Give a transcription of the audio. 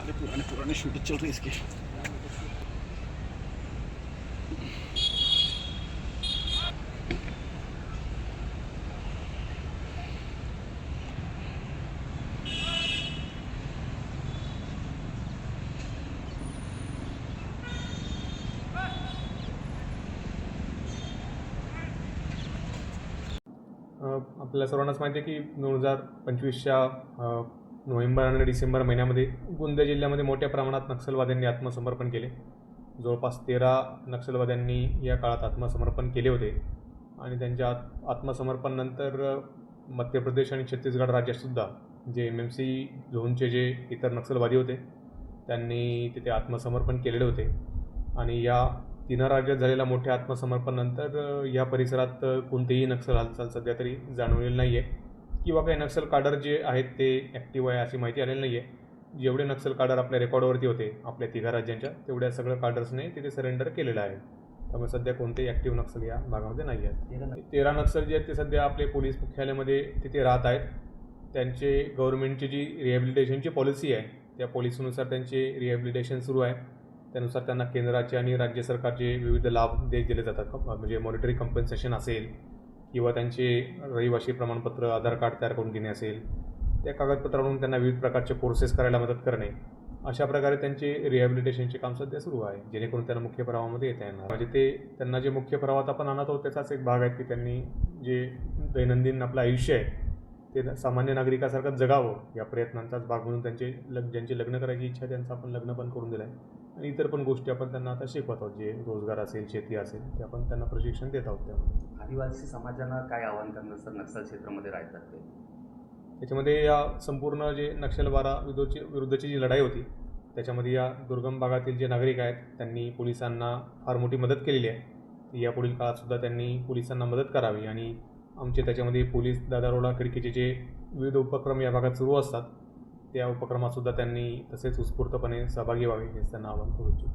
सारे पुराने पुराने शूट चल रहे इसके। आपल्याला सर्वांनाच माहिती आहे की 2025च्या नोव्हेंबर आणि डिसेंबर महिन्यामध्ये गोंदिया जिल्ह्यामध्ये मोठ्या प्रमाणात नक्षलवाद्यांनी आत्मसमर्पण केले. जवळपास 13 नक्षलवाद्यांनी या काळात आत्मसमर्पण केले होते आणि त्यांच्या आत्मसमर्पणानंतर मध्य प्रदेश आणि छत्तीसगड राज्यातसुद्धा जे MMC झोनचे जे इतर नक्षलवादी होते त्यांनी तिथे आत्मसमर्पण केलेले होते आणि या 3 राज्यात झालेल्या मोठ्या आत्मसमर्पणानंतर या परिसरात कोणतीही नक्षल हालचाल सध्या तरी जाणवलेली नाही आहे किंवा काही नक्षल काडर जे आहेत ते ॲक्टिव्ह आहे अशी माहिती आलेली नाही आहे. जेवढे नक्षल काडर आपल्या रेकॉर्डवरती होते आपल्या 3 राज्यांच्या तेवढ्या सगळ्या काडर्सने तिथे सरेंडर केलेलं आहे. त्यामुळे सध्या कोणतेही ॲक्टिव्ह नक्षल या भागामध्ये नाही आहेत. 13 नक्षल जे आहेत ते सध्या आपले पोलीस मुख्यालयामध्ये तिथे राहत आहेत. त्यांचे गव्हर्नमेंटची जी रिहॅबिलिटेशनची पॉलिसी आहे त्या पॉलिसीनुसार त्यांचे रिहॅबिलिटेशन सुरू आहे. त्यानुसार त्यांना केंद्राचे आणि राज्य सरकारचे विविध लाभ दिले जातात. म्हणजे मॉनिटरी कम्पेन्सेशन असेल किंवा त्यांचे रहिवासी प्रमाणपत्र आधार कार्ड तयार करून देणे असेल, त्या कागदपत्रावरून त्यांना विविध प्रकारचे कोर्सेस करायला मदत करणे, अशा प्रकारे त्यांचे रिहॅबिलिटेशनचे काम सध्या सुरू आहे जेणेकरून त्यांना मुख्य प्रवाहामध्ये येता येणार. म्हणजे ते त्यांना जे मुख्य प्रवाहात आपण आणत आहोत त्याचाच एक भाग आहे की त्यांनी जे दैनंदिन आपलं आयुष्य आहे ते सामान्य नागरिकासारखं जगावं या प्रयत्नांचाच भाग म्हणून ज्यांची लग्न करायची इच्छा त्यांचं आपण लग्न पण करून दिलं आहे आणि इतर पण गोष्टी आपण त्यांना आता शिकवत आहोत. जे रोजगार असेल, शेती असेल, ते आपण त्यांना प्रशिक्षण देत आहोत. त्यामध्ये आदिवासी समाजांना काय आव्हान करणार सर नक्षल क्षेत्रामध्ये राहतात ते? त्याच्यामध्ये या संपूर्ण जे नक्षलवादा विरुद्धची जी लढाई होती त्याच्यामध्ये या दुर्गम भागातील जे नागरिक आहेत त्यांनी पोलिसांना फार मोठी मदत केलेली आहे. यापुढील काळातसुद्धा त्यांनी पोलिसांना मदत करावी आणि आमचे त्याच्यामध्ये पोलीस दादारोडा खिडकीचे जे विविध उपक्रम या भागात सुरू असतात त्या उपक्रमातसुद्धा त्यांनी तसेच उत्स्फूर्तपणे सहभागी व्हावे हेच त्यांना आवाहन करू इच्छितो.